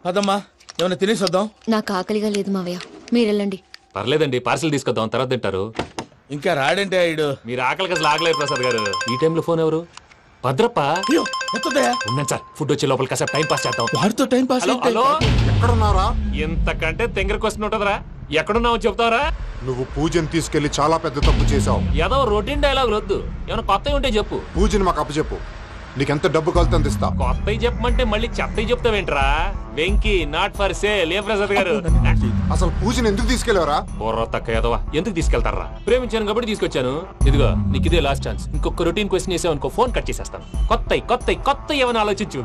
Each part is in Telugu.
పదమ్మా, ఏమైనా తినేసి వద్దాం. నాకు ఆకలిగా లేదు మావయ్య, మీరు వెళ్ళండి. పర్లేదండి, పార్సిల్ తీసుకొద్దాం, తర్వాత తింటారు. ఇంకా రాడంటే ఆయుడు. మీరు ఆకలికి అసలు ఆగలేదు ప్రసాద్ గారు. ఈ టైంలో ఫోన్ ఎవరు? భద్రప్ప. ఉన్నాను సార్, ఫుడ్ వచ్చే లోపల కాసేపు టైం పాస్ చేద్దాం. వాడితో టైం పాస్. హలో, ఎక్కడున్నారా? ఇంతకంటే తెంగర క్వశ్చన్ ఉంటుందిరా. ఎక్కడున్నావు చెప్తావరా? నువ్వు పూజని తీసుకెళ్లి చాలా పెద్ద తప్పు చేసావు. ఏదో రొటీన్ డైలాగ్ వద్దు, ఏమైనా కొత్తవి ఉంటే చెప్పు. పూజని మాకు అప్పచెప్పు, నీకెంత డబ్బు కలితే అంత ఇస్తా. కొత్తవి చెప్పమంటే మళ్ళీ చెత్తవి చెప్తావేంట్రా? Venky not for sale. ఏ ప్రసాద్ గారు, అసలు పూజని ఎందుకు తీసుకెళ్లేవరా? బొర్ర తక్క ఏదవా, ఎందుకు తీసుకెళ్తారా? ప్రేమించాను కాబట్టి తీసుకొచ్చాను. ఇదిగో నీకు ఇదే లాస్ట్ ఛాన్స్. ఇంకొక రొటీన్ క్వశ్చన్ చేసావనుకో ఫోన్ కట్ చేసేస్తాను. కొత్త ఏమైనా ఆలోచించు.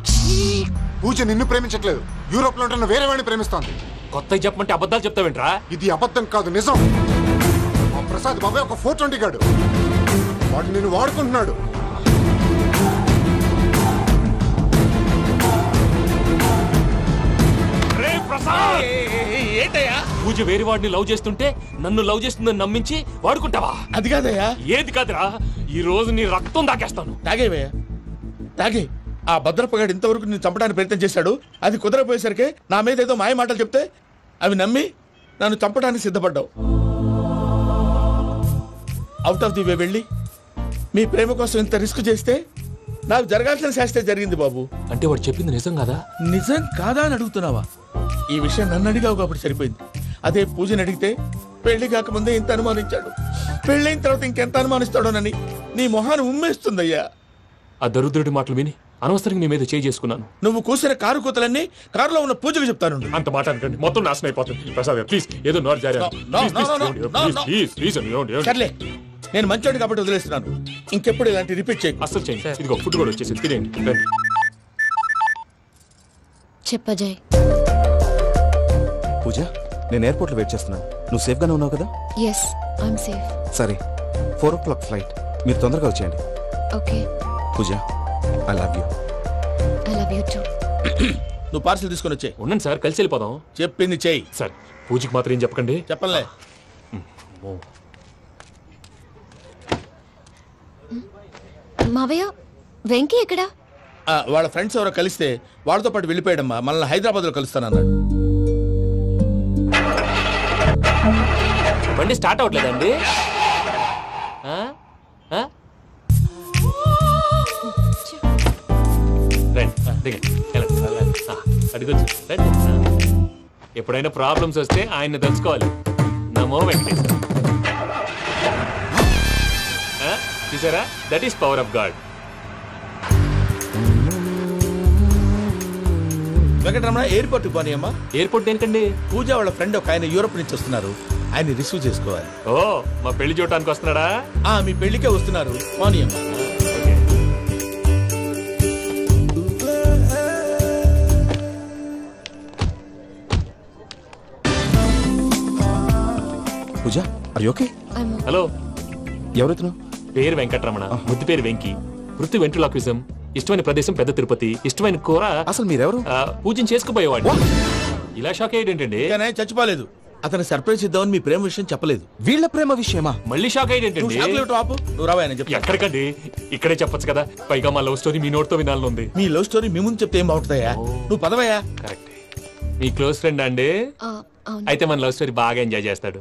పూజ నిన్ను ప్రేమించట్లేదు, యూరోప్ లో ఉంటున్న వేరే వాడిని ప్రేమిస్తోంది. కొత్తవి చెప్పమంటే అబద్ధాలు చెప్తావేంట్రా? ఇది అబద్ధం కాదు, నిజం. మా ప్రసాద్ బాబాయ్ ఒక 420 గాడు, వాడు నిన్ను వాడుకుంటున్నాడు. ఏంటయ్యా? పూజ వేరే వాడిని లవ్ చేస్తుంటే నన్ను లవ్ చేస్తుందని నమ్మించి వాడుకుంటావా? అది కాదయ్యా. ఏది కాదురా, ఈ రోజు నీ రక్తం దాకేస్తాను. తాగేవయ్యా, తాగే. ఆ భద్రప్పగాడు ఇంతవరకు నేను చంపడానికి ప్రయత్నం చేశాడు. అది కుదరపోయేసరికి నా మీద ఏదో మాయ మాటలు చెప్తే అవి నమ్మి నన్ను చంపడానికి సిద్ధపడ్డావు. అవుట్ ఆఫ్ ది వే వెళ్ళి మీ ప్రేమ కోసం ఇంత రిస్క్ చేస్తే నాకు జరగాల్సిన శాస్త్రే జరిగింది బాబు. అంటే వాడు చెప్పింది నిజం కాదా? నిజం కాదా అని అడుగుతున్నావా? ఈ విషయం నన్ను అడిగావు కాబట్టి సరిపోయింది. అదే పూజని అడిగితే పెళ్లి కాకముందే ఇంత అనుమానించాడు, పెళ్ళైన తర్వాత ఇంకెంత అనుమానిస్తాడోనని నీ మొహాన్ని ఉమ్మేస్తుందయ్యా. ఆ దరిద్రుడి మాటలు విని అనవసరంగా నీ మీద చేయి చేసుకున్నాను. నువ్వు కూసిన కారు కూతలన్నీ కారులో ఉన్న పూజకు చెప్తాను. అంత మాట అనకండి, మొత్తం నాశనం అయిపోతుంది. ప్రసాద్ ప్లీజ్, ఏదో నోట్ జారీ. సర్లే, నేను మంచోడు కాబట్టి వదిలేస్తున్నాను. ఇంకెప్పుడు ఇలాంటి రిపీట్ చేయి. అసలు చేయండి. ఇదిగో ఫుడ్ కూడా వచ్చేసి తినేయండి. చెప్పజాయ్. పూజ, నేను ఎయిర్పోర్ట్లో వెయిట్ చేస్తున్నాను. నువ్వు సేఫ్గానే ఉన్నావు కదా? Yes, I'm safe. సరే, 4 o'clock ఫ్లైట్. మీరు తొందరగా వచ్చేయండి. Okay. Pooja, I love you. I love you too. నువ్వు పార్సల్ తీసుకొని వచ్చే. ఉండండి సార్, కలిసి వెళ్ళిపోదాం. చెప్పింది చెయ్యి సార్. పూజకి మాత్రం ఏం చెప్పకండి. చెప్పలే. మావయ్య, వెంకీ ఎక్కడా? వాళ్ళ ఫ్రెండ్స్ ఎవరో కలిస్తే వాళ్ళతో పాటు వెళ్ళిపోయాడమ్మా. మనల్ని హైదరాబాద్ లో కలుస్తానన్నాడు. బండి స్టార్ట్ అవ్వట్లేదండి. ఎప్పుడైనా ప్రాబ్లమ్స్ వస్తే ఆయన్ని తెలుసుకోవాలి. నమో వెంకటేశ్వర. చూసారా, that is power of God. Venkataramana, airport పోనీ అమ్మా. ఎయిర్పోర్ట్ ఏంటండి? పూజ వాళ్ళ ఫ్రెండ్ ఒక ఆయన యూరోప్ నుంచి వస్తున్నారు, ఆయన రిసీవ్ చేసుకోవాలి. ఓ, మా పెళ్లి చూడటానికి వస్తున్నాడా? మీ పెళ్లికే వస్తున్నారు. పోనీ అమ్మా. పూజ, ఆర్ యు ఓకే? హలో, ఎవరైతున్నావు? పేరు వెంకటరమణ, ముద్దు పేరు వెంకీ, వృత్తి వెంట్రులాక్విజం, ఇష్టమైన ప్రదేశం పెద్ద తిరుపతి, ఇష్టమైన కూర. అసలు మీరెవరు? పూజను చేసుకుపోయేవాడు. ఇలా షాక్ అయ్యేటండి. చచ్చిపోలేదు. అతను సర్ప్రైజ్ ఇద్దామని మీ ప్రేమ విషయం చెప్పలేదు. వీళ్ళ ప్రేమ విషయమా? మళ్ళీ షాక్ అయ్యేటండి. నువ్వు రావాయని చెప్పి. ఎక్కడికండి, ఇక్కడే చెప్పొచ్చు కదా. పైగా మా లవ్ స్టోరీ మీ నోటితో వినాలని ఉంది. మీ లవ్ స్టోరీ మీ ముందు చెప్తే ఏం బాగుంటుందయ్యా? నువ్వు పదవయ్యా. కరెక్ట్. మీ క్లోజ్ ఫ్రెండ్ అండి? అయితే మన లవ్ స్టోరీ బాగా ఎంజాయ్ చేస్తాడు.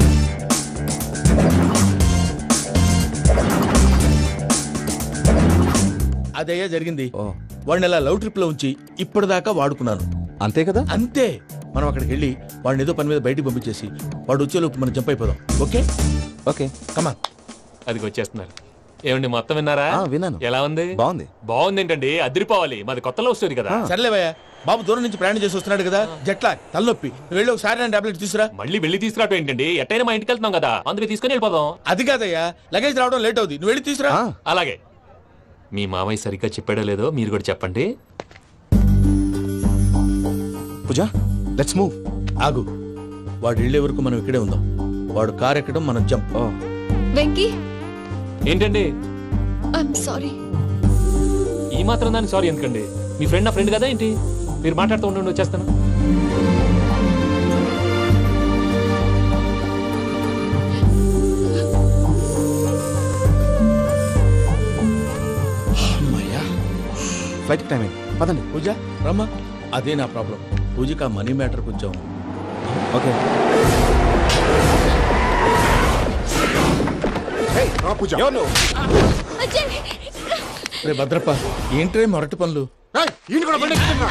అదయ్యా జరిగింది. వాడిని అలా లవ్ ట్రిప్ లో ఉంచి ఇప్పటిదాకా వాడుకున్నాను. అంతే కదా? అంతే. మనం అక్కడికి వెళ్ళి వాడిని ఏదో పని మీద బయటికి పంపించేసి వాడు వచ్చేలోపు మనం జంప్ అయిపోదాం. ఓకే ఓకే, కమా. అది వచ్చేస్తున్నారు. ఏమండి, మొత్తం విన్నారా? విన్నాను. ఎలా ఉంది? బాగుంది. బాగుంది ఏంటండి, అదిరిపోవాలి. మాది కొత్త లవ్ స్టోరీ కదా. సర్లేవయ్యా, బాబు దూరం నుంచి ప్రయాణం చేసి వస్తున్నాడు కదా, జట్లా తలనొప్పి. వెళ్ళి ఒకసారి నేను టాబ్లెట్ తీసుకురా. మళ్ళీ వెళ్ళి తీసుకురావడం ఏంటండి? ఎట్టైనా మా ఇంటికి వెళ్తున్నాం కదా, అందుకే తీసుకుని వెళ్ళిపోదాం. అది కాదయ్యా, లగేజ్ రావడం లేట్ అవుతుంది. నువ్వు వెళ్ళి తీసుకురా. అలాగే. మీ మామయ్య సరిగ్గా చెప్పాడో లేదో మీరు కూడా చెప్పండి. పూజ, లెట్స్ మూవ్. ఆగు, వాడు వెళ్ళే వరకు మనం ఇక్కడే ఉందాం. వాడు కార్ ఎక్కడం, మనం జంప్. వెంకీ. ఏంటండి? I'm sorry. ఈ మాత్రం దాన్ని సారీ ఎందుకండి? మీ ఫ్రెండ్ నా ఫ్రెండ్ కదా ఏంటి? మీరు మాట్లాడుతూ ఉండండి, వచ్చేస్తాను. అమ్మయ్యా. ఫ్లైట్ టైం అయింది పదండి. పూజ రమ్మా. అదే నా ప్రాబ్లం. పూజకి ఆ మనీ మ్యాటర్ కొంచెం. ఓకే. పూజ రే భద్రప్ప, ఏంట్రే మొరటి పనులు? ఈయన కూడా బండి ఎక్కుతున్నా.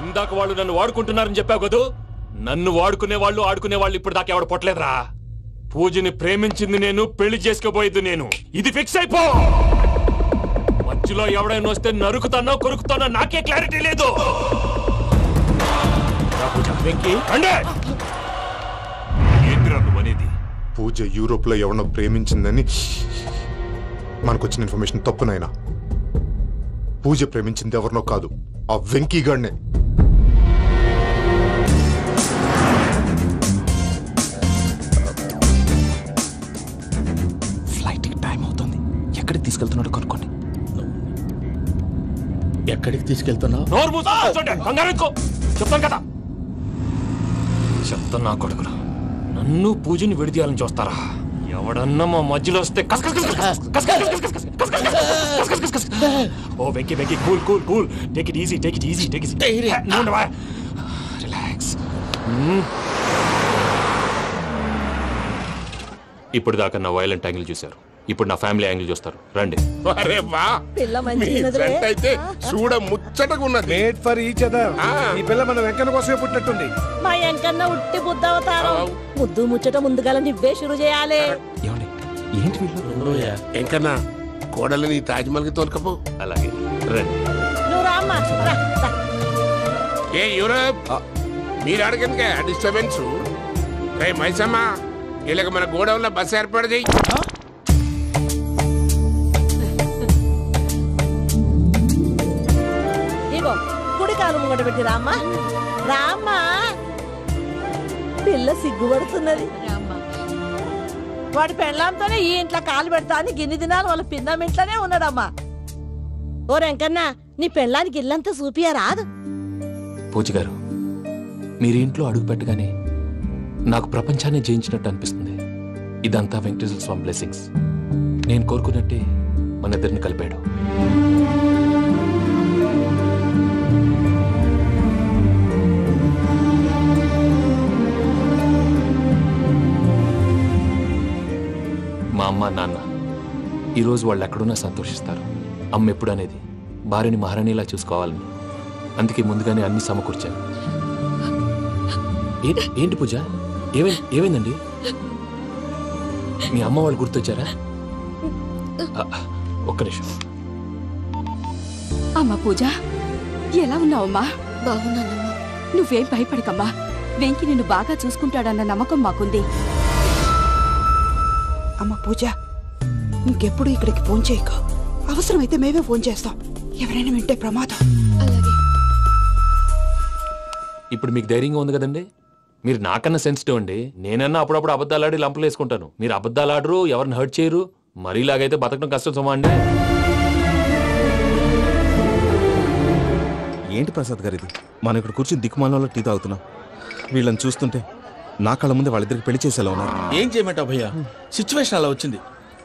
ఇందాక వాళ్ళు నన్ను వాడుకుంటున్నారని చెప్పావు కదూ. నన్ను వాడుకునే వాళ్ళు ఆడుకునే వాళ్ళు ఇప్పుడు దాకా ఎవడు పొట్టలేదురా. పూజని ప్రేమించింది నేను, పెళ్లి చేసుకోబోయేది నేను. ఇది ఫిక్స్ అయిపో. మధ్యలో ఎవడైనా వస్తే నరుకుతానో కొరుకుతానో నాకే క్లారిటీ లేదు. ఏంటిరా నువ్వనేది? పూజ యూరోప్ లో ఎవరినో ప్రేమించిందని మనకొచ్చిన ఇన్ఫర్మేషన్ తప్పునైనా. పూజ ప్రేమించింది ఎవరినో కాదు, ఆ వెంకీ గాడినే. ఫ్లైట్ టైం అవుతుంది. ఎక్కడికి తీసుకెళ్తున్నాడో కనుక్కోండి. ఎక్కడికి తీసుకెళ్తున్నావు? నోరు మూసుకొని కూర్చోండి. కంగారు ఎక్కు. చెప్తాను కదా. చెప్తాను నా కొడుకురా. నన్ను పూజని విడిదీయాలని చూస్తారా? ఎవడన్నా మా మధ్యలో వస్తే ఓ Venky Venky cool cool cool. Take it easy, take it easy, take it easy. Relax. ఇప్పుడు దాకా నా వైలెంట్ యాంగిల్ చూశారు. ఇప్పుడు నా ఫ్యామిలీ యాంగిల్ చూస్తారు. రండి. అరే వా, మీ జంట అయితే చూడ ముచ్చటగా ఉన్నది. Made for each other. ఈ పిల్ల మన వెంకన్న కోసమే పుట్టినట్టుంది. మా వెంకన్న ఉట్టి బుద్ధవతారం. ముద్దు ముచ్చట ముందుగాల నువ్వే షురు చేయాలి. ఏమండి ఏంటి వీళ్ళు? ఎంకన్నా కోడలిని తాజ్మహల్ కి తోలుకపో. అలాగే రండి. నువ్వు రామ్మా. ఏ యూరప్, మీరు అడగనుక డిస్టర్బెన్స్. రే మైసమ్మ, వీళ్ళకి మన గోడౌన్లో బస్సు ఏర్పాటు చేయి. ఇగో కుడి కాలు ముంగట పెట్టి రామ్మా. రామ్మా, పిల్ల సిగ్గుపడుతున్నది. వాడి పెళ్ళాంతోనే ఈ ఇంట్లో కాలు పెడతా అని గిన్ని దినాలు వాళ్ళ పిన్నం ఇంట్లోనే ఉన్నాడమ్మా. ఓ వెంకన్న, నీ పెళ్ళానికి ఇల్లంతా చూపియా రాదు. పూజ గారు, మీరు ఇంట్లో అడుగు పెట్టగానే నాకు ప్రపంచాన్ని జయించినట్టు అనిపిస్తుంది. ఇదంతా వెంకటేశ్వర స్వామి బ్లెస్సింగ్స్. నేను కోరుకున్నట్టే మన ఇద్దరిని కలిపాడు. మా అమ్మ నాన్న ఈరోజు వాళ్ళు ఎక్కడున్నా సంతోషిస్తారు. అమ్మ ఎప్పుడు అనేది భార్యని మహారాణిలా చూసుకోవాలని. అందుకే ముందుగానే అన్ని సమకూర్చాను. ఏంటి పూజ, ఏమైందండి? మీ అమ్మ వాళ్ళు గుర్తొచ్చారా? ఒక్క నిమిషం. అమ్మా పూజ, ఎలా ఉన్నావమ్మా? బాగున్నానమ్మా. నువ్వేం భయపడకమ్మా. వెంకి నిన్ను బాగా చూసుకుంటాడన్న నమ్మకం మాకుంది. అమ్మ పూజ, ఇంకెప్పుడు ఇక్కడికి ఫోన్ చేయకు. అవసరమైతే మేమే ఫోన్ చేస్తాం. ఎవరైనా వింటే ప్రమాదం. అలాగే. ఇప్పుడు మీకు ధైర్యంగా ఉంది కదండి. మీరు నాకన్నా సెన్సిటివ్ అండి. నేనన్నా అప్పుడప్పుడు అబద్ధాలాడి లంపలు వేసుకుంటాను. మీరు అబద్ధాలాడరు, ఎవరిని హర్ట్ చేయరు. మరీ ఇలాగైతే బతకడం కష్టం సుమా అండి. ఏంటి ప్రసాద్ గారు ఇది? మనం ఇక్కడ కూర్చుని దిక్కుమాలలో టీ తాగుతున్నాం. వీళ్ళని చూస్తుంటే నా కళ్ళ ముందే వాళ్ళిద్దరికి పెళ్లి చేసేలా ఉన్నారు. ఏం చేయమంటావు భయ్యా, సిచ్యువేషన్ అలా వచ్చింది.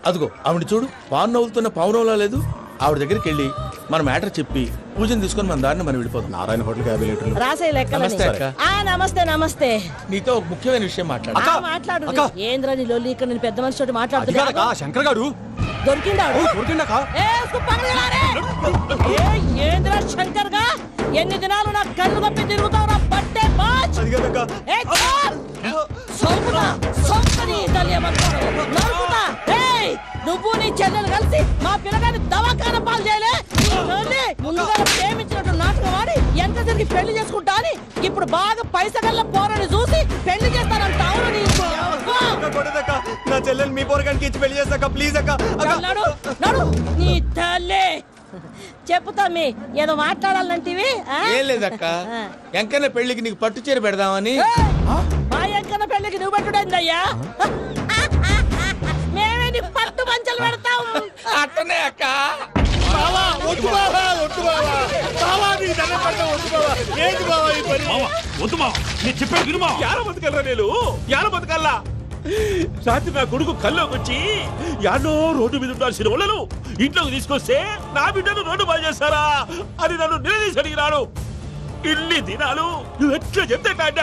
అదిగో ఆవిడ చూడు, పాను నవ్వులుతున్న పావునవ్వులా లేదు. ఆవిడ దగ్గరికి వెళ్ళి మన మ్యాటర్ చెప్పి పూజను తీసుకొని మన దారిని మనం వెళ్ళిపోతాం. నారాయణ హోటల్కి 50 లీటర్లు. రాసే లెక్కలని. నమస్తే అక్క. నమస్తే నమస్తే. నీతో ఒక ముఖ్యమైన విషయం మాట్లాడు. మాట్లాడు. ఏంద్రా నీ లొల్లి? ఇక్కడ నేను పెద్ద మనిషి తోటి మాట్లాడుతున్నా. శంకర్ గారు దొరికిందాడు. ఏంద్రా శంకర్ గా? ఎన్ని దినాలు నా కళ్ళు తప్పి తిరుగుతావురా బట్టే బాచ్. నువ్వు నీ చెల్లెలు కలిసి మా పిల్లగాని దవాఖాన పాలు చేయలే. ముందుగా ప్రేమించినట్టు నాటకం ఆడి ఎంత తిరిగి పెళ్లి చేసుకుంటా అని ఇప్పుడు బాగా పైసగల్ల పోరని చూసి పెళ్లి చేస్తానంట. నా చెల్లెలు మీ పోరగానికి ఇచ్చి పెళ్లి చేస్తాక ప్లీజ్ అక్క. నడు నీ తల్లి. చెప్పుతా మీ ఏదో మాట్లాడాలంటివి. ఏం లేదక్క, ఎంకన్న పెళ్లికి నీకు పట్టు చీర పెడదామని. మా ఎంకన్న పెళ్లికి నువ్వు పెట్టుడైందయ్యా? మేమే నీ పట్టు పంచలు పెడతాం. అట్టనే అక్క. రాత్రి నా కొడుకు కల్లోకి వచ్చి యాడో రోడ్డు మీద ఉండాల్సిన వాళ్ళను ఇంట్లోకి తీసుకొస్తే నా బిడ్డను రోడ్డు బాగా చేస్తారా అని నన్ను నిలదీసి అడిగినాడు. ఇన్ని దినాలు నువ్వు ఎట్లా చెప్తే కాడ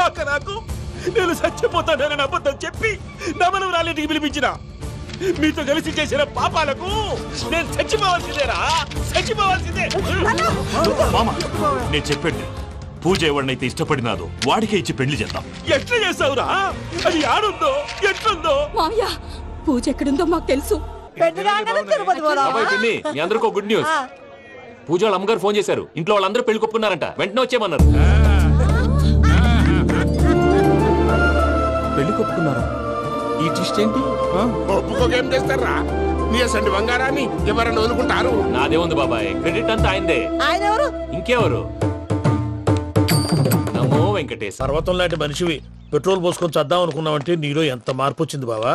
అక్క నాకు నేను చచ్చిపోతానని అబద్ధం చెప్పి నమ్మను రాలింటికి పిలిపించిన. మీతో కలిసి చేసిన పాపాలకు నేను చచ్చిపోవాల్సిందేరా, చచ్చిపోవాల్సిందే. నేను చెప్పండి, పూజ ఎవరినైతే ఇష్టపడినాదో వాడికే ఇచ్చి పెళ్లి చేద్దాం. ఎట్లా చేస్తావురా? అది ఆడుందో ఎట్లుందో. మావయ్య, పూజ ఎక్కడుందో మాకు తెలుసు. మీ అందరికీ గుడ్ న్యూస్. పూజ వాళ్ళ అమ్మగారు ఫోన్ చేశారు. ఇంట్లో వాళ్ళందరూ పెళ్లి కొప్పుకున్నారంట. వెంటనే వచ్చేయమన్నారు. పెళ్లి కొప్పుకున్నారా? ఈ ట్విస్ట్ ఏంటి? ఒప్పుకోకేం చేస్తారా? నీ అసంటి బంగారాన్ని ఎవరన్నా వదులుకుంటారు? నాదే ఉంది బాబాయ్, క్రెడిట్ అంతా ఆయనదే. ఆయన ఎవరు? ఇంకెవరు? నమో వెంకటేశ్. పర్వతం లాంటి మనిషివి పెట్రోల్ పోసుకొని చద్దాం అనుకున్నావంటే నీలో ఎంత మార్పు వచ్చింది బావా.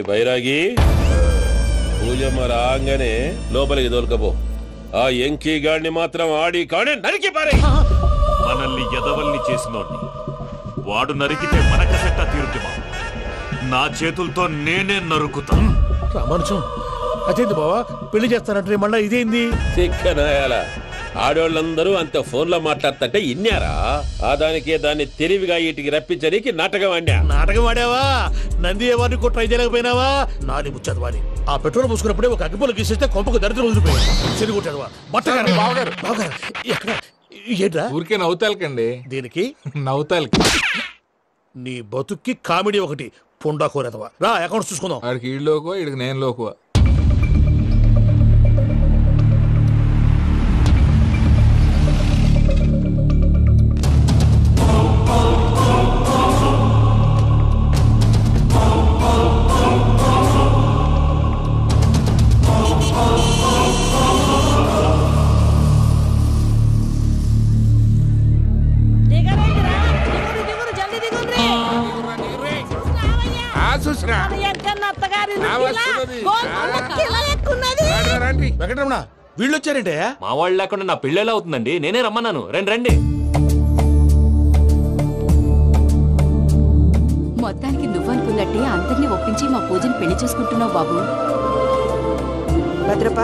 బైరాగి, పూజమ్మ రాగానే లోపలికి దొరకపో. ఆ ఎంకీ గాడిని మాత్రం ఆడి కాడే నరికి పారే. మనల్ని ఎదవల్ని చేసినోడ్ని వాడు నరికితే మనక సెట్ట తీరుతుమా? నా చేతులతో నేనే నరుకుతా. రామానుజం, అదేంటి బావా పెళ్లి చేస్తానంటే మళ్ళా ఇదేంది? చిక్కనాయాల ఆడోళ్ళందరూ అంత ఫోన్ లో మాట్లాడుతుంటే ఇన్నారా? ఆ దానికే దాన్ని తెలివిగా వీటికి రప్పించడానికి నాటకం ఆడా. నాటకం ఆడావా? నంది ఎవరిని కూడా ట్రై చేయలేకపోయినావా? నాది ముచ్చదు వాడి. ఆ పెట్రోల్ పోసుకున్నప్పుడే ఒక అగ్గిపుల్ల గీసేస్తే కొంపకు దరిద్రం వదిలిపోయాడు. చెరుగుంటాడు బట్టగారు. బావగారు బావగారు ఎక్కడ ఏంట్రా? ఊరికే నవ్వుతాలకండి. దీనికి నవ్వుతాలకి నీ బతుక్కి కామెడీ ఒకటి పుండా కోరేదవా. రా అకౌంట్స్ చూసుకుందాం. వాడికి ఈడులోకో ఇడికి నేను లోకువ. వెంకటరమణ, వీళ్ళు వచ్చారంటే? మా వాళ్ళు లేకుండా నా పెళ్ళేలా అవుతుందండి? నేనే రమ్మన్నాను. రండి రండి. మొత్తానికి నువ్వనుకున్నట్టే అందరినీ ఒప్పించి మా పూజని పెళ్లి చేసుకుంటున్నావు బాబు. భద్రప్ప,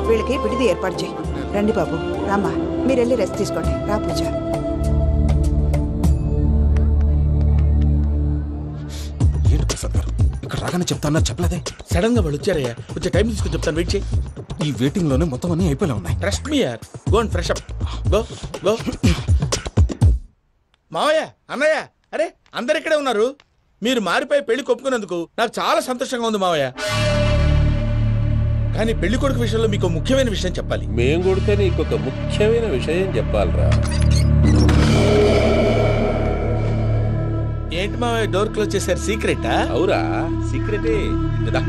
వీళ్ళకి విడిది ఏర్పాటు చేయి. రండి బాబు, రామ్మా, మీరు వెళ్ళి రెస్ట్ తీసుకోండి. రా పూజ. ఏంటి ప్రసాద్ గారు ఇక్కడ రాగానే చెప్తాను చెప్పలేదే? సడన్ గా వాళ్ళు వచ్చారయ్యా, కొంచెం టైం తీసుకొని చెప్తాను. వెయిట్ చేయి. ఈ వెయిటింగ్ లోనే మొత్తం అన్ని అయిపోయి ఉన్నాయి. ట్రస్ట్ మీ యార్. Go and fresh up. Go go. మావయ్య, అన్నయ్య, అరే అందరు ఇక్కడే ఉన్నారు. మీరు మారిపోయి పెళ్లి కొప్పుకున్నందుకు నాకు చాలా సంతోషంగా ఉంది మావయ్య. కానీ పెళ్లి కొడుకు విషయంలో మీకు ముఖ్యమైన విషయం చెప్పాలి. మేం కొడితే నీకు ఒక ముఖ్యమైన విషయం చెప్పాలరా. ఏంటి మా డోర్ క్లోజ్ చేశారు? సీక్రెటా? అవురా, సీక్రెటే కదా.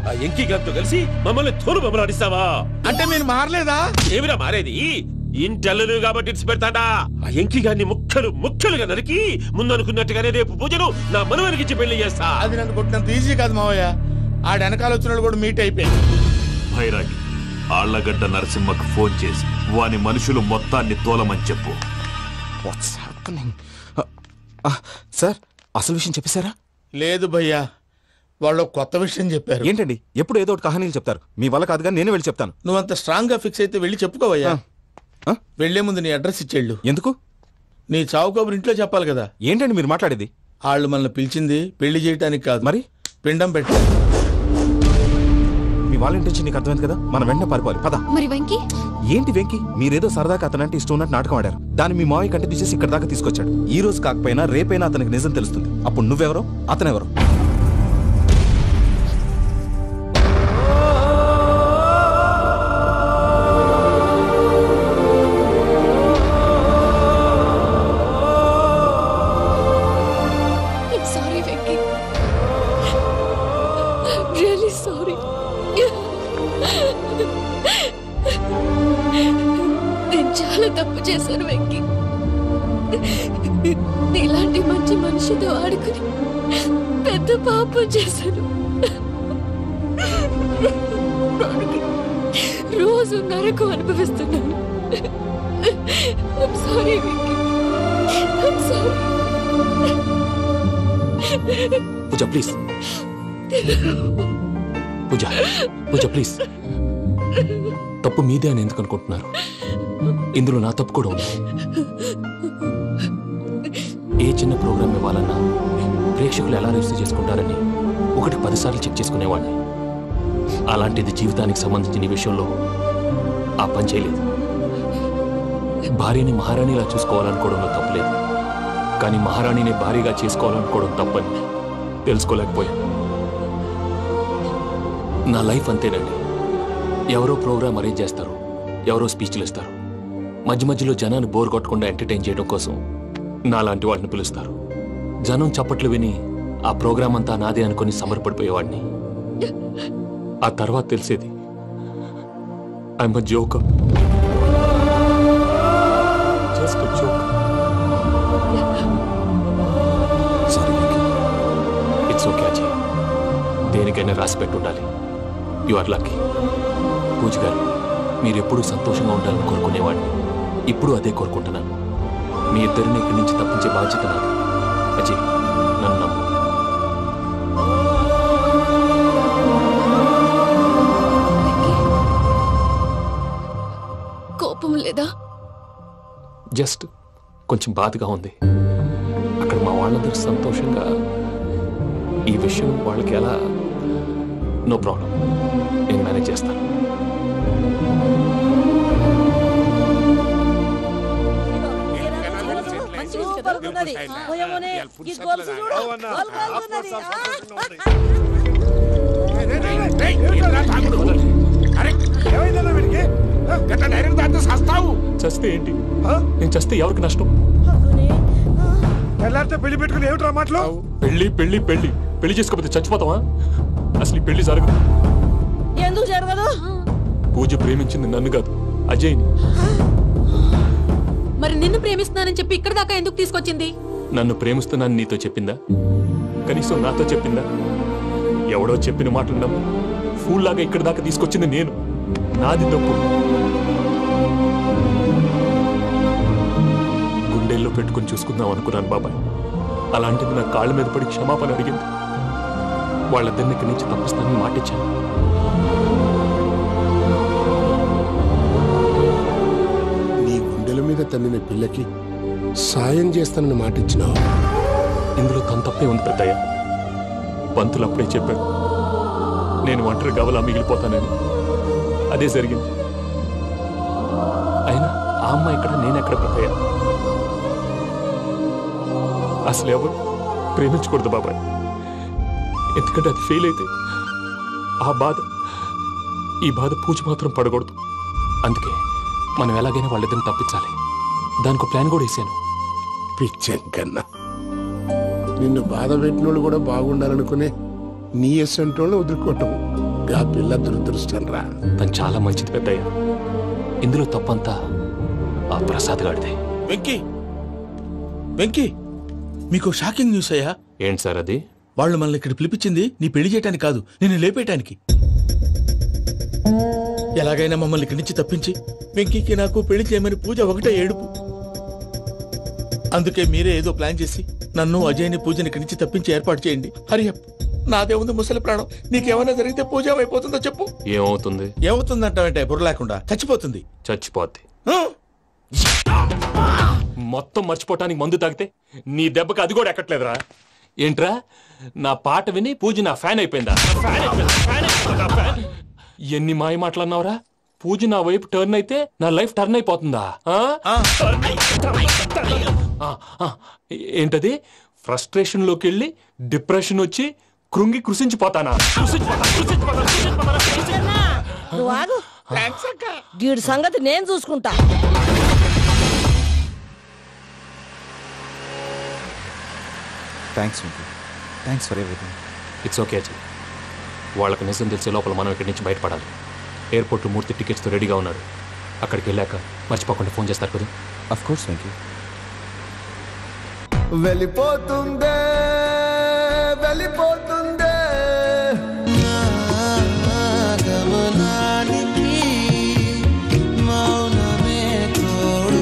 ఆ ఎంకీ గారితో కలిసి మమ్మల్ని తోలు బొమ్మలాడిస్తావా? అంటే మీరు మారలేదా? ఏమిరా మారేది? ఇంటల్లు కాబట్టి ఇడిచి పెడతాడా? ఆ ఎంకీ గారిని ముక్కలుగా నరికి ముందనుకున్నట్టుగానే రేపు పూజను నా మనవనికిచ్చి పెళ్లి చేస్తా. అది నన్ను కొట్టినంత ఈజీ కాదు మావయ్య. ఆ వెనకాల వచ్చిన కూడా మీట్ అయిపోయింది. భైరాగి ఆళ్లగడ్డ నరసింహకు ఫోన్ చేసి వాని మనుషులు మొత్తాన్ని తోలమని చెప్పు. సార్ అసలు విషయం చెప్పేశారా? లేదు భయ్యా, వాళ్ళు కొత్త విషయం చెప్పారు. ఏంటండి ఎప్పుడు ఏదో ఒకటి కహానీలు చెప్తారు. మీ వల్ల కాదు కానీ నేనే వెళ్ళి చెప్తాను. నువ్వంత స్ట్రాంగ్ గా ఫిక్స్ అయితే వెళ్ళి చెప్పుకోవయ్యా. వెళ్లే ముందు నీ అడ్రస్ ఇచ్చేళ్ళు. ఎందుకు? నీ చావు కబురు ఇంట్లో చెప్పాలి కదా. ఏంటండి మీరు మాట్లాడేది? వాళ్ళు మనల్ని పిలిచింది పెళ్లి చేయటానికి కాదు, మరి పిండం పెట్టారు. మీ వాళ్ళ ఇంటి నుంచి నీకు అర్థమైంది కదా, మనం వెంటనే పారిపోవాలి. పద. మరి వెంకీ? ఏంటి వెంకీ? మీరేదో సరదాగా అతనంటే ఇష్టం ఉన్నట్టు నాటకం ఆడారు. దాన్ని మీ మావయ్య కంటే తీసేసి ఇక్కడ దాకా తీసుకొచ్చాడు. ఈ రోజు కాకపోయినా రేపైనా అతనికి నిజం తెలుస్తుంది. అప్పుడు నువ్వెవరో అతనెవరో. Sorry Venky, really sorry. నేను చాలా తప్పు చేశాను వెంకీ. నీలాంటి మంచి మనిషితో ఆడుకుని పెద్ద పాపం చేశాను. రోజు నరకం అనుభవిస్తున్నాను. Sorry Venky, sorry. Pooja please, Pooja please. తప్పు మీదే అని ఎందుకు అనుకుంటున్నారు? ఇందులో నా తప్పు కూడా ఉంది. ఏ చిన్న ప్రోగ్రామ్ ఇవ్వాలన్నా ప్రేక్షకులు ఎలా రిసీవ్ చేసుకుంటారని 1-10 సార్లు చెక్ చేసుకునేవాడిని. అలాంటిది జీవితానికి సంబంధించిన ఈ విషయంలో ఆ పని చేయలేదు. భార్యని మహారాణిలా చూసుకోవాలనుకోవడంలో తప్పులేదు, కానీ మహారాణిని భారీగా చేసుకోవాలనుకోవడం తప్పని తెలుసుకోలేకపోయాను. నా లైఫ్ అంతేనండి. ఎవరో ప్రోగ్రామ్ అరేంజ్ చేస్తారు, ఎవరో స్పీచ్లు ఇస్తారు. మధ్య మధ్యలో జనాన్ని బోర్ కొట్టకుండా ఎంటర్టైన్ చేయడం కోసం నాలాంటి వాడిని పిలుస్తారు. జనం చప్పట్లు విని ఆ ప్రోగ్రామ్ అంతా నాదే అనుకుని సమర్పడిపోయేవాడిని. ఆ తర్వాత తెలిసేది I'm a joker, just a joker. It's okay Ajay, దేనికైనా రాసి పెట్టుండాలి. You are lucky. Pooja garu, మీరు ఎప్పుడూ సంతోషంగా ఉండాలని కోరుకునేవాడిని. ఇప్పుడు అదే కోరుకుంటున్నాను. మీ ఇద్దరిని ఇక్కడి నుంచి తప్పించే బాధ్యత నాది. అజయ్, నన్ను నమ్ము. కోపం లేదా? జస్ట్ కొంచెం బాధగా ఉంది. అక్కడ మా వాళ్ళందరూ సంతోషంగా ఈ విషయం వాళ్ళకి ఎలా. నో ప్రాబ్లం, నేను మేనేజ్ చేస్తాను. చస్తే ఏంటి? నేను చస్తే ఎవరికి నష్టం? పెళ్లి పెట్టుకుని ఏమిట్రా మాటలు? పెళ్లి పెళ్లి పెళ్లి పెళ్లి చేసుకోకపోతే చచ్చిపోతావా? అసలు ఈ పెళ్లి జరగదు. ఎందుకు జరగదు? పూజ ప్రేమించింది నన్ను కాదు, అజయ్ని. మరి నిన్ను ప్రేమిస్తున్నానని చెప్పి ఇక్కడ దాకా ఎందుకు తీసుకొచ్చింది? నన్ను ప్రేమిస్తున్నాను నీతో చెప్పిందా? కనీసం నాతో చెప్పిందా? ఎవడో చెప్పిన మాటలు నమ్మి ఫూల్ లాగా ఇక్కడ దాకా తీసుకొచ్చింది నేను. నాది తప్పు. గుండెల్లో పెట్టుకుని చూసుకుందాం అనుకున్నాను బాబాయ్. అలాంటిది నా కాళ్ళ మీద పడి క్షమాపణ అడిగింది. వాళ్ళిద్దరిని ఇక్కడి నుంచి తప్పిస్తానని మాటిచ్చాను. నీ గుండెల మీద తన్నిన పిల్లకి సాయం చేస్తానని మాటిచ్చినావు. ఇందులో తన తప్పే ఉంది పెద్దయ్య. పంతులు అప్పుడే చెప్పారు నేను ఒంటరి గవలా మిగిలిపోతానని. అదే జరిగింది. అయినా ఆ అమ్మాయి ఎక్కడ, నేనెక్కడ పెద్దయ్య? అసలు ఎవరు ప్రేమించకూడదు బాబాయ్, ఎందుకంటే అది ఫెయిల్ అయితే ఈ బాధ పూజ మాత్రం పడకూడదు. అందుకే మనం ఎలాగైనా వాళ్ళిద్దరిని తప్పించాలి. దానికి ప్లాన్ కూడా వేసాను. పిచ్చంకన్నా నిన్ను బాధ పెట్టినోళ్ళు కూడా బాగుండాలనుకునే నీ ఎస్సంటోళ్ళు వదులుకోవటం ఆ పిల్ల దురదృష్టం రా. తను చాలా మంచిది పెద్దయ్య. ఇందులో తప్పంతా ఆ ప్రసాద్ గాడిదే. వెంకీ మీకు షాకింగ్ న్యూస్ అయ్యా. ఏంటి సార్ అది? వాళ్ళు మనల్ని ఇక్కడ పిలిపించింది నీ పెళ్లి చేయటానికి కాదు, నిన్ను లేపేయటానికి. ఎలాగైనా మమ్మల్ని ఇక్కడి నుంచి తప్పించి వెంకీకి నాకు పెళ్లి చేయమని పూజ ఒకటే ఏడుపు. అందుకే మీరే ఏదో ప్లాన్ చేసి నన్ను అజయ్ని పూజని ఇక్కడి నుంచి తప్పించి ఏర్పాటు చేయండి. హరియప్, నాదే ఉంది ముసలి ప్రాణం. నీకేమైనా జరిగితే పూజ అయిపోతుందో చెప్పు. ఏమవుతుంది? ఏమవుతుందంటావంటే బుర్ర లేకుండా చచ్చిపోతుంది. చచ్చిపోద్ది. మొత్తం మర్చిపోవటానికి మందు తాగితే నీ దెబ్బకి అది కూడా ఎక్కట్లేదురా. ఏంట్రా, నా పాట విని పూజ నా ఫ్యాన్ అయిపోయిందా? ఎన్ని మాయ మాటలన్నావురా? పూజ నా వైపు టర్న్ అయితే నా లైఫ్ టర్న్ అయిపోతుందా? ఏంటది? ఫ్రస్ట్రేషన్ లోకి వెళ్ళి డిప్రెషన్ వచ్చి కృంగి కృషించిపోతానా? వీడి సంగతి నేను చూసుకుంటా. Thanks for everything. It's okay Ajay. వాళ్ళకి నిజం తెలిసే లోపల మనం ఇక్కడి నుంచి బయటపడాలి. ఎయిర్పోర్ట్లో మూర్తి టికెట్స్తో రెడీగా ఉన్నాడు. అక్కడికి వెళ్ళాక మర్చిపోకుండా ఫోన్ చేస్తారు కదా. Of course Venky. వెళ్ళిపోతుందే వెళ్ళిపోతుందే గమనానికి మౌనమే తోడు.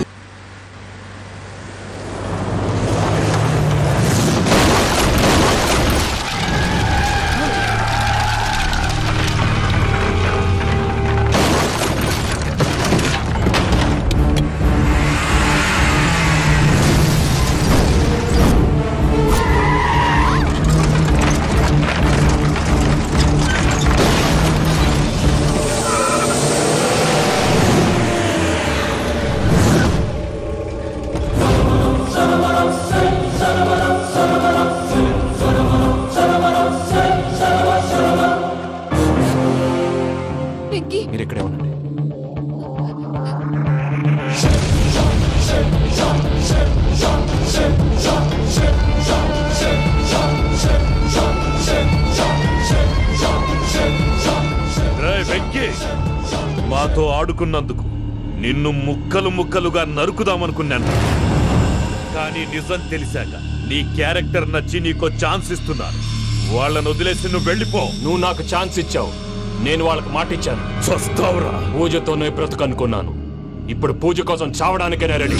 మీరు ఇక్కడే ఉండండి. మాతో ఆడుకున్నందుకు నిన్ను ముక్కలు ముక్కలుగా నరుకుదామనుకున్నాను. కానీ నిజం తెలిసాక నీ క్యారెక్టర్ నచ్చి నీకో ఛాన్స్ ఇస్తున్నారు. వాళ్ళను వదిలేసి నువ్వు వెళ్ళిపో. నువ్వు నాకు ఛాన్స్ ఇచ్చావు, నేను వాళ్ళకి మాట ఇచ్చాను. చస్తావురా. పూజతోనే బ్రతుకనుకున్నాను. ఇప్పుడు పూజ కోసం చావడానికైనా రెడీ.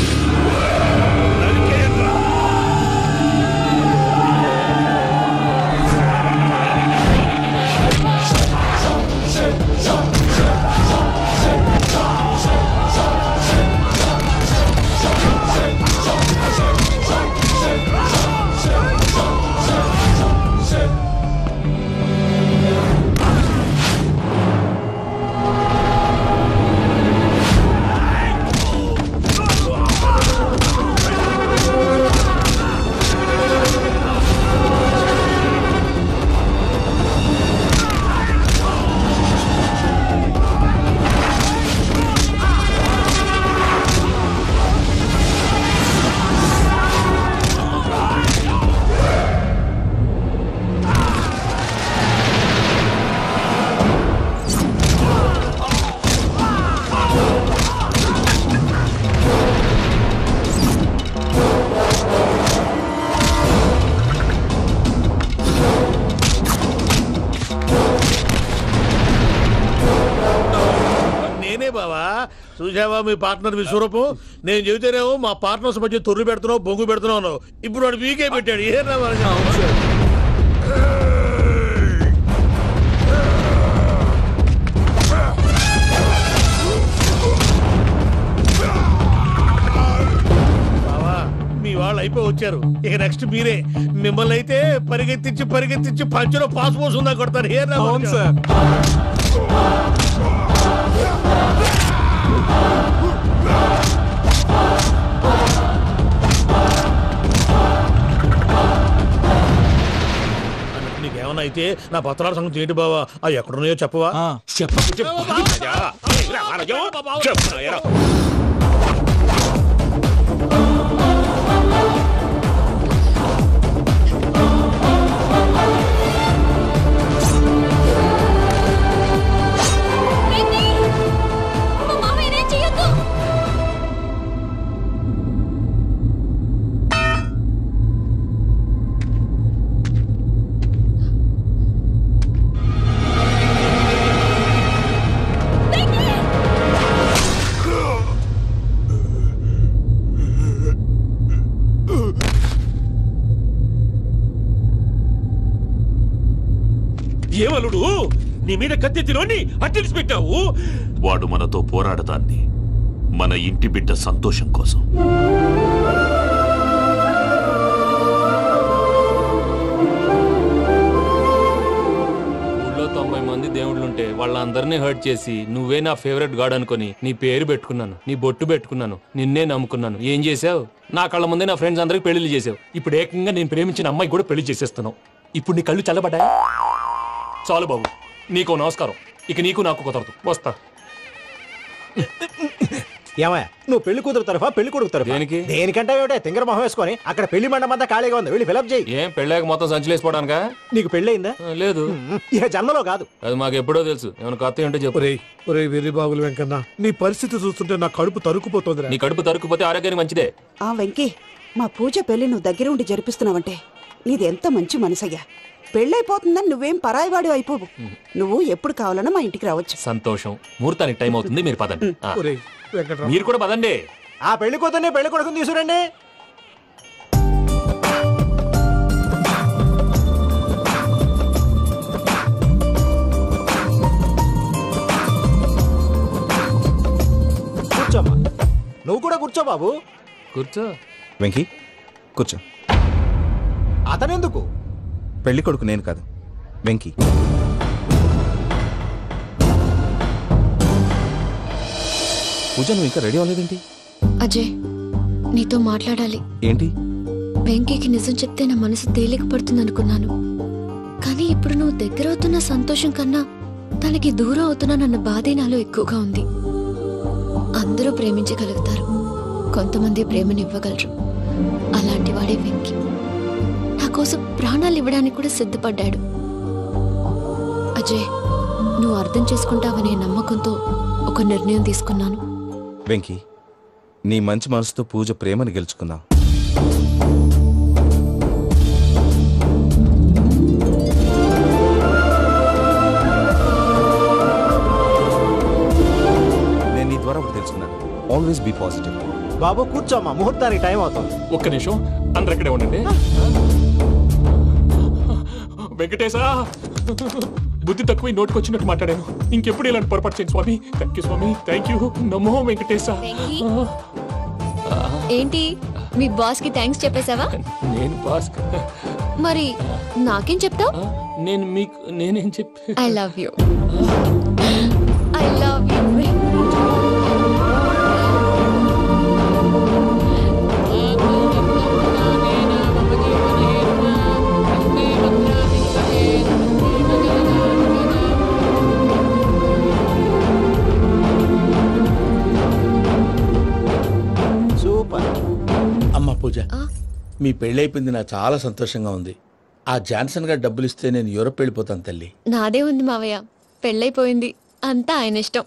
చూసావా మీ పార్ట్నర్ విశ్వరూపం? నేను చెబితేనేమో మా పార్ట్నర్స్ మధ్య తొర్రు పెడుతున్నావు, బొంగు పెడుతున్నావు. ఇప్పుడు వాడు వీకే పెట్టాడు. ఏ మీ వాళ్ళు అయిపోయి వచ్చారు. ఇక నెక్స్ట్ మీరే. మిమ్మల్ని అయితే పరిగెత్తించి పరిగెత్తించి పంచులో పాస్ పోసుందా కొడతారు. ఏ నీకేమన్నా అయితే నా పత్రాల సంగతి ఏంటి బావా అవి ఎక్కడున్నాయో చెప్పవా? ఏమలుడు నీ మీద కత్తెత్తిలోని అట్టెలిసి పెట్టావు. వాడు మనతో పోరాడతాన్ని మన ఇంటి బిడ్డ సంతోషం కోసం. ఊళ్ళో 90 మంది దేవుళ్ళుంటే వాళ్ళందరినీ హర్ట్ చేసి నువ్వే నా ఫేవరెట్ గాడ్ అనుకుని నీ పేరు పెట్టుకున్నాను, నీ బొట్టు పెట్టుకున్నాను, నిన్నే నమ్ముకున్నాను. ఏం చేసావు? నా కళ్ళ ముందే నా ఫ్రెండ్స్ అందరికి పెళ్లి చేసావు. ఇప్పుడు ఏకంగా నేను ప్రేమించిన అమ్మాయి కూడా పెళ్లి చేసేస్తున్నావు. ఇప్పుడు నీ కళ్ళు చల్లబడ్డాయి. చాలు బాబు, నీకో నమస్కారం. ఇక నీకు నాకు కుదరదు. వస్తా. ఏమయ్య నువ్వు పెళ్లి కూతురు తరఫా పెళ్లి కొడుకు తరఫా? దేనికి? దేనికంటే ఏమిటే తింగర మొహం వేసుకొని అక్కడ పెళ్లి మండపం అంతా ఖాళీగా ఉంది, వెళ్ళి ఫిలప్ చేయి. ఏం పెళ్ళాక మొత్తం సంచలేసిపోవడానికా? నీకు పెళ్ళయిందా? లేదు. ఇక జన్మలో కాదు. అది మాకు ఎప్పుడో తెలుసు. ఏమైనా కొత్త ఏంటో చెప్పు. ఒరే వెర్రి బాబులు వెంకన్న, నీ పరిస్థితి చూస్తుంటే నా కడుపు తరుక్కుపోతుంది. నీ కడుపు తరుక్కుపోతే ఆరోగ్యానికి మంచిదే. ఆ వెంకీ, మా పూజ పెళ్లి నువ్వు దగ్గర ఉండి జరిపిస్తున్నావంటే నీది ఎంత మంచి మనసయ్యా. పెళ్ళైపోతుందని నువ్వేం పరాయివాడి అయిపోవు. నువ్వు ఎప్పుడు కావాలన్నా మా ఇంటికి రావచ్చు. సంతోషం. ముహూర్తానికి టైం అవుతుంది, మీరు పదండి. మీరు కూడా పదండి. ఆ పెళ్లి కూతుర్ని పెళ్లి కొడుకుని తీసుకురండి. కూర్చోమ్మా. నువ్వు కూడా కూర్చో బాబు. కూర్చో. వెంకీ కూర్చో. అతనెందుకు? పెళ్లి కొడుకు నేను కాదు, వెంకీ. పూజ నువ్వు ఇంకా రెడీ అవ్వలేదేంటి? అజయ్, నీతో మాట్లాడాలి. ఏంటి? వెంకీకి నిజం చెప్తే నా మనసు తేలిక పడుతుంది అనుకున్నాను. కానీ ఇప్పుడు నువ్వు దగ్గర అవుతున్న సంతోషం కన్నా తనకి దూరం అవుతున్నానన్న బాధే నాలో ఎక్కువగా ఉంది. అందరూ ప్రేమించగలుగుతారు, కొంతమంది ప్రేమనివ్వగలరు. అలాంటి వాడే వెంకీ. నా కోసం ప్రాణాలు ఇవ్వడానికి కూడా సిద్ధపడ్డాడు. అజయ్, నువ్వు అర్థం చేసుకుంటావనే నమ్మకంతో ఒక నిర్ణయం తీసుకున్నాను. వెంకీ, నీ మంచి మనసుతో పూజ ప్రేమని గెలుచుకుందాం. నేను నీ ద్వారా ఒకటి తెలుసుకున్నాను. Always be positive. బాబు కూర్చోమ్మా, ముహూర్తానికి టైం అవుతుంది. ఒక్క నిమిషం, అందరు ఇక్కడే ఉండండి. వెంకటేశా, బుద్ధి తక్కువ నోటికి వచ్చినట్టు మాట్లాడాను. ఇంకెప్పుడు ఇలాంటి పొరపాటు చేయండి స్వామి. థ్యాంక్ యూ స్వామి, థ్యాంక్ యూ. నమో వెంకటేశా. ఏంటి, మీ బాస్ కి థ్యాంక్స్ చెప్పేశావా? నేను బాస్ మరి నాకేం చెప్తావు? నేనేం చెప్పి I love you. I love you. అమ్మ పూజ, మీ పెళ్ళైపోయింది, నాకు చాలా సంతోషంగా ఉంది. ఆ జాన్సన్ గారు డబ్బులు ఇస్తే నేను యూరోప్ వెళ్ళిపోతాను తల్లి. నాదే ఉంది మావయ్య, పెళ్ళైపోయింది, అంతా ఆయన ఇష్టం.